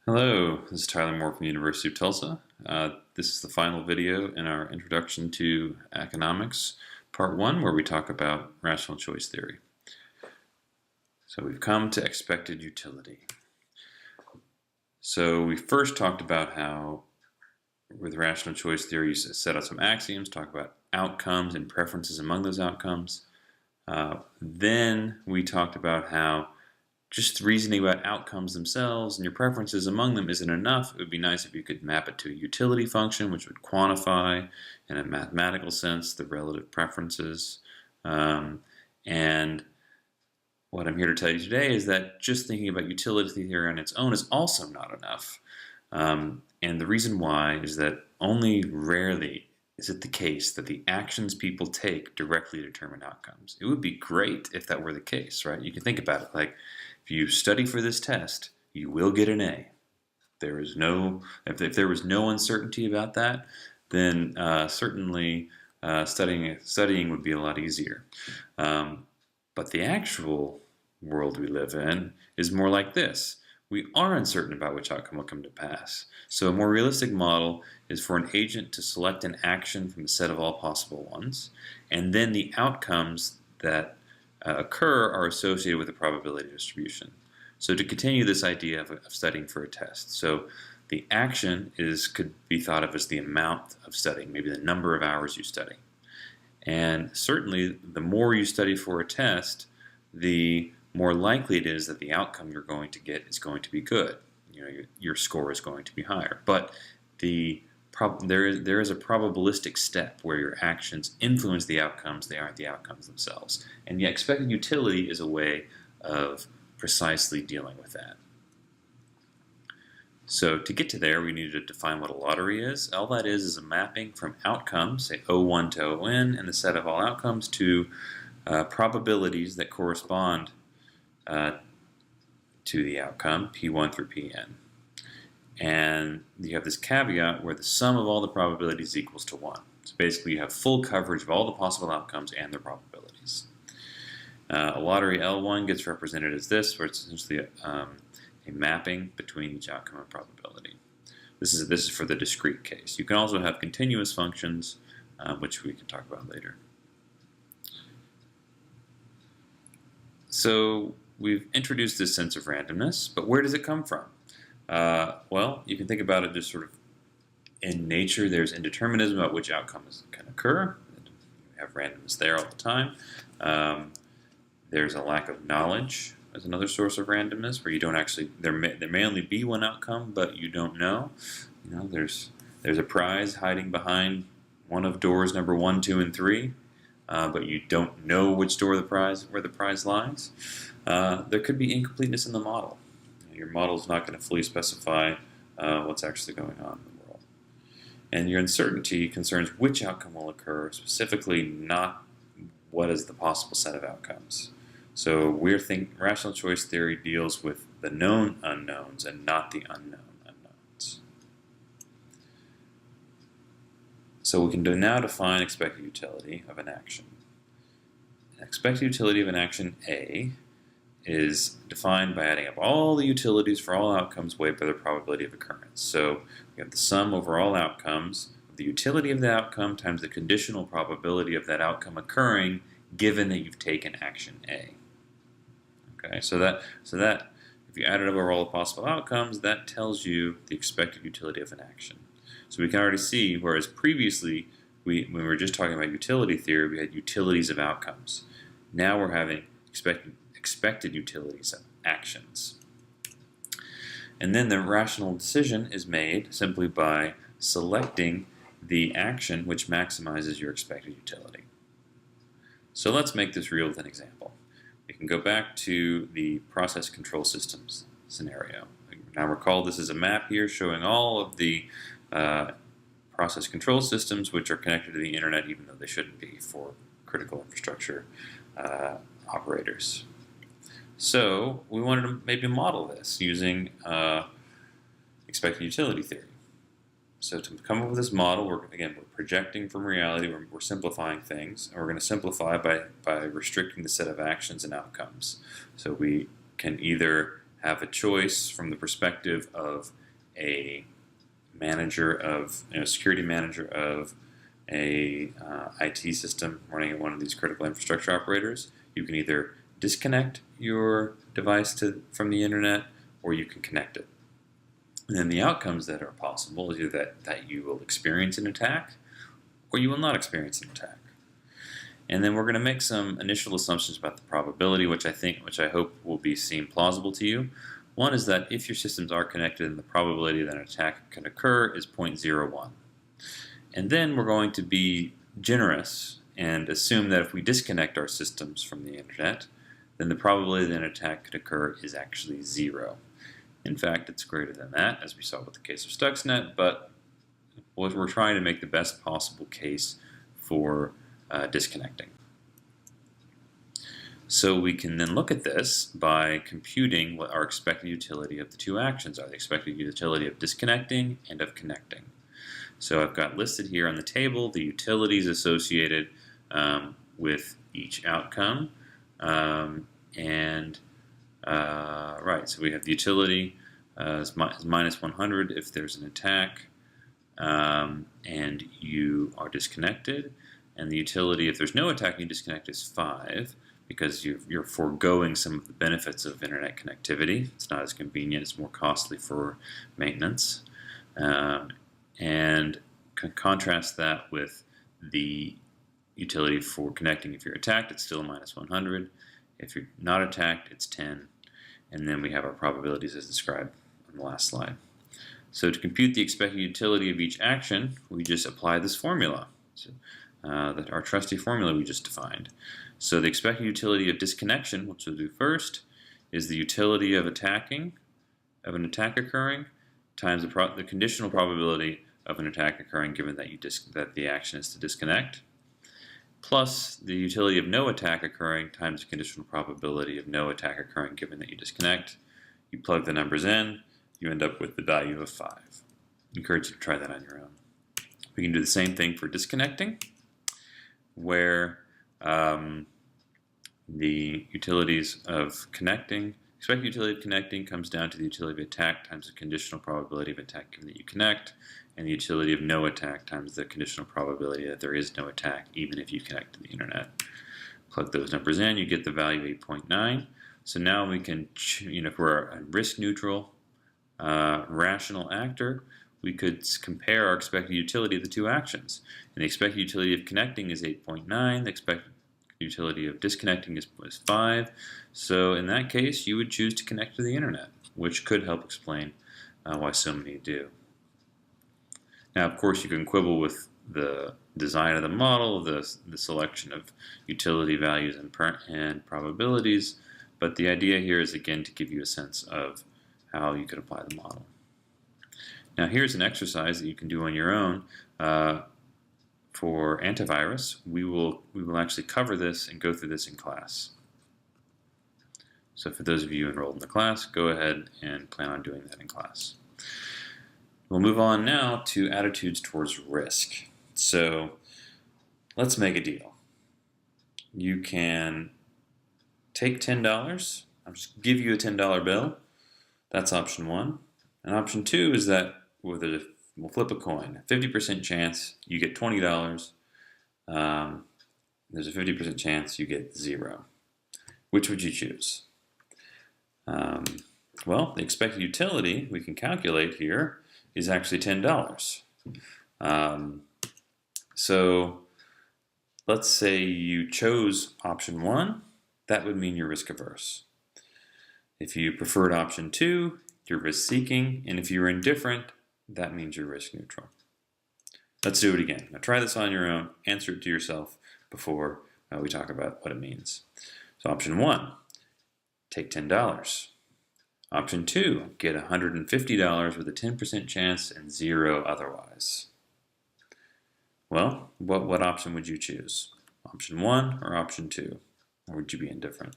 Hello, this is Tyler Moore from the University of Tulsa. This is the final video in our Introduction to Economics, Part 1, where we talk about rational choice theory. So we've come to expected utility. So we first talked about how, with rational choice theory, you set out some axioms, talk about outcomes and preferences among those outcomes. Then we talked about how just reasoning about outcomes themselves and your preferences among them isn't enough. It would be nice if you could map it to a utility function, which would quantify, in a mathematical sense, the relative preferences. And what I'm here to tell you today is that just thinking about utility theory on its own is also not enough. And the reason why is that only rarely is it the case that the actions people take directly determine outcomes. It would be great if that were the case, right? You can think about it like, if you study for this test, you will get an A. If there was no uncertainty about that, then certainly studying would be a lot easier. But the actual world we live in is more like this. We are uncertain about which outcome will come to pass. So a more realistic model is for an agent to select an action from a set of all possible ones, and then the outcomes that occur are associated with a probability distribution. So to continue this idea of studying for a test. So the action could be thought of as the amount of studying, maybe the number of hours you study. And certainly the more you study for a test, the more likely it is that the outcome you're going to get is going to be good. Your score is going to be higher. But there is a probabilistic step where your actions influence the outcomes, they aren't the outcomes themselves. And yet expected utility is a way of precisely dealing with that. So to get to there, we need to define what a lottery is. All that is a mapping from outcomes, say O1 to ON, and the set of all outcomes to probabilities that correspond to the outcome, P1 through Pn. And you have this caveat where the sum of all the probabilities equals to 1. So basically you have full coverage of all the possible outcomes and their probabilities. A lottery L1 gets represented as this, where it's essentially a mapping between each outcome and probability. This is for the discrete case. You can also have continuous functions, which we can talk about later. So we've introduced this sense of randomness, but where does it come from? Well, you can think about it just sort of in nature. There's indeterminism about which outcomes can occur. You have randomness there all the time. There's a lack of knowledge as another source of randomness, where you don't actually, there may only be one outcome, but you don't know. There's a prize hiding behind one of doors number 1, 2, and 3, but you don't know which door where the prize lies. There could be incompleteness in the model. Your model is not going to fully specify what's actually going on in the world. And your uncertainty concerns which outcome will occur, specifically not what is the possible set of outcomes. So rational choice theory deals with the known unknowns and not the unknown unknowns. So we can now define expected utility of an action. Expected utility of an action A is defined by adding up all the utilities for all outcomes weighed by their probability of occurrence. So we have the sum over all outcomes of the utility of the outcome times the conditional probability of that outcome occurring, given that you've taken action A. Okay, so that if you add it up over all the possible outcomes, that tells you the expected utility of an action. So we can already see, whereas previously when we were just talking about utility theory, we had utilities of outcomes. Now we're having expected utilities of actions. And then the rational decision is made simply by selecting the action which maximizes your expected utility. So let's make this real with an example. We can go back to the process control systems scenario. Now recall this is a map here showing all of the process control systems which are connected to the internet, even though they shouldn't be for critical infrastructure operators. So we wanted to maybe model this using expected utility theory. So to come up with this model, we're projecting from reality, we're simplifying things, and we're going to simplify by restricting the set of actions and outcomes. So we can either have a choice from the perspective of a manager of, security manager of a IT system running at one of these critical infrastructure operators. You can either disconnect your device from the internet, or you can connect it. And then the outcomes that are possible is either that you will experience an attack, or you will not experience an attack. And then we're going to make some initial assumptions about the probability, which I hope will be seen plausible to you. One is that if your systems are connected, then the probability that an attack can occur is 0.01. And then we're going to be generous and assume that if we disconnect our systems from the internet, then the probability that an attack could occur is actually 0. In fact, it's greater than that, as we saw with the case of Stuxnet, but we're trying to make the best possible case for disconnecting. So we can then look at this by computing what our expected utility of the two actions are, the expected utility of disconnecting and of connecting. So I've got listed here on the table the utilities associated with each outcome. Right, so we have the utility is minus 100 if there's an attack and you are disconnected. And the utility, if there's no attack and you disconnect, is 5, because you're foregoing some of the benefits of internet connectivity. It's not as convenient, it's more costly for maintenance. And contrast that with the utility for connecting. If you're attacked, it's still minus 100. If you're not attacked, it's 10. And then we have our probabilities as described on the last slide. So to compute the expected utility of each action, we just apply this formula. So, our trusty formula we just defined. So the expected utility of disconnection, which we'll do first, is the utility of an attack occurring, times the conditional probability of an attack occurring given that the action is to disconnect, plus the utility of no attack occurring times the conditional probability of no attack occurring given that you disconnect. You plug the numbers in, you end up with the value of 5. I encourage you to try that on your own. We can do the same thing for disconnecting, where the utilities of connecting, expected utility of connecting comes down to the utility of attack times the conditional probability of attack given that you connect, and the utility of no attack times the conditional probability that there is no attack even if you connect to the internet. Plug those numbers in, you get the value 8.9. So now we can, if we're a risk neutral rational actor, we could compare our expected utility of the two actions. And the expected utility of connecting is 8.9, the expected utility of disconnecting is 5. So in that case, you would choose to connect to the internet, which could help explain why so many do. Now, of course, you can quibble with the design of the model, the selection of utility values and probabilities, but the idea here is, again, to give you a sense of how you could apply the model. Now here's an exercise that you can do on your own for antivirus. We will actually cover this and go through this in class. So for those of you enrolled in the class, go ahead and plan on doing that in class. We'll move on now to attitudes towards risk. So let's make a deal. You can take $10. I'll just give you a $10 bill. That's option 1. And option 2 is that we'll flip a coin. 50% chance you get $20. There's a 50% chance you get 0. Which would you choose? Well, the expected utility we can calculate here is actually $10. So let's say you chose option 1. That would mean you're risk averse. If you preferred option 2, you're risk seeking, and if you're indifferent, that means you're risk neutral. Let's do it again. Now try this on your own, answer it to yourself before we talk about what it means. So option 1, take $10. Option 2, get $150 with a 10% chance and 0 otherwise. Well, what option would you choose? Option 1 or option 2? Or would you be indifferent?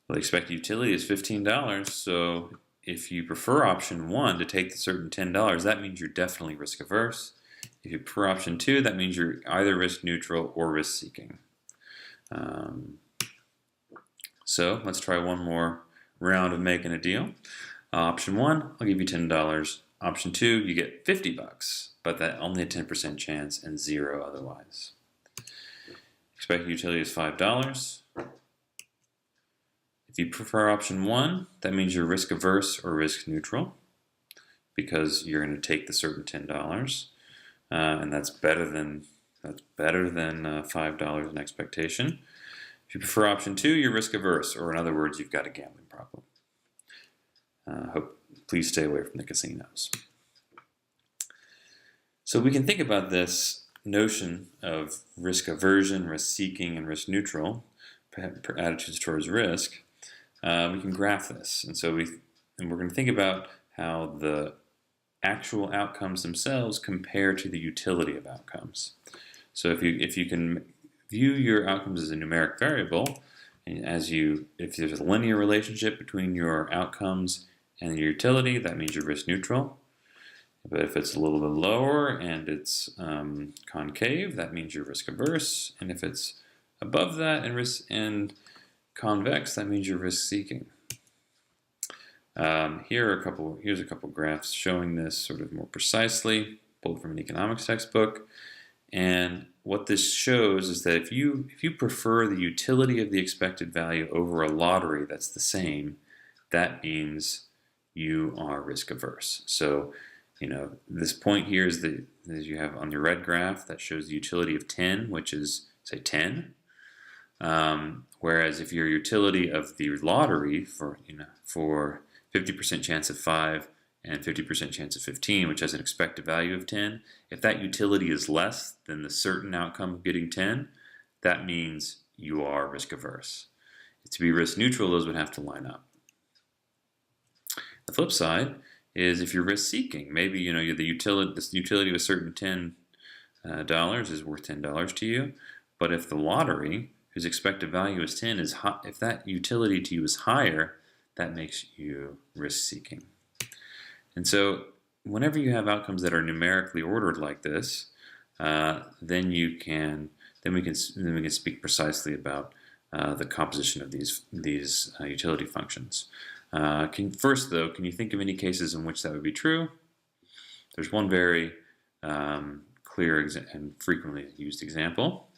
Well, the expected utility is $15, so if you prefer option 1 to take the certain $10, that means you're definitely risk averse. If you prefer option 2, that means you're either risk neutral or risk seeking. So let's try one more round of making a deal. Option 1, I'll give you $10. Option 2, you get $50, but that only a 10% chance and 0 otherwise. Expected utility is $5. If you prefer option 1, that means you're risk averse or risk neutral because you're going to take the certain $10, and that's better than $5 in expectation. If you prefer option 2, you're risk averse, or in other words, you've got a gambling problem. Please stay away from the casinos. So we can think about this notion of risk aversion, risk seeking, and risk neutral attitudes towards risk. We can graph this, and we're going to think about how the actual outcomes themselves compare to the utility of outcomes. So if you can view your outcomes as a numeric variable, and if there's a linear relationship between your outcomes and your utility, that means you're risk neutral. But if it's a little bit lower and it's concave, that means you're risk averse. And if it's above that and convex, that means you're risk seeking. Here's a couple graphs showing this sort of more precisely, pulled from an economics textbook. And what this shows is that if you prefer the utility of the expected value over a lottery that's the same, that means you are risk averse. So, this point here is that you have on the red graph that shows the utility of 10, which is, say, 10. Whereas if your utility of the lottery for 50% chance of 5 and 50% chance of 15, which has an expected value of 10, if that utility is less than the certain outcome of getting 10, that means you are risk averse. To be risk neutral, those would have to line up. The flip side is if you're risk seeking, maybe the utility of a certain $10 is worth $10 to you, but if the lottery, whose expected value is 10, is high, if that utility to you is higher, that makes you risk seeking. And so whenever you have outcomes that are numerically ordered like this, then we can speak precisely about the composition of these utility functions. First, though, can you think of any cases in which that would be true? There's one very clear and frequently used example.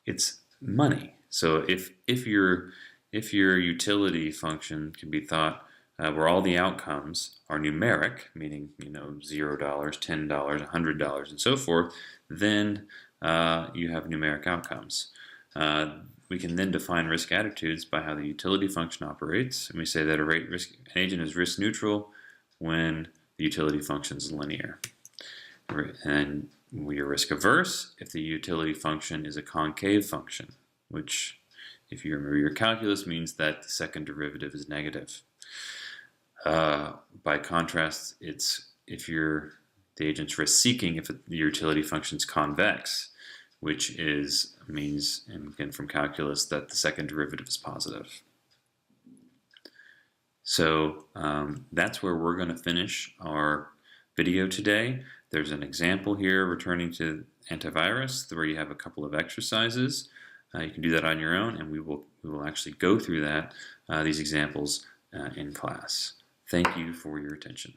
It's money. So if your utility function can be thought where all the outcomes are numeric, meaning $0, $10, $100, and so forth, then you have numeric outcomes. We can then define risk attitudes by how the utility function operates, and we say that an agent is risk neutral when the utility function is linear. And we are risk averse if the utility function is a concave function, which, if you remember your calculus, means that the second derivative is negative. By contrast, it's if the agent's risk seeking if the utility function is convex, which means, and again from calculus, that the second derivative is positive. So that's where we're going to finish our video today. There's an example here returning to antivirus where you have a couple of exercises. You can do that on your own, and we will actually go through these examples in class. Thank you for your attention.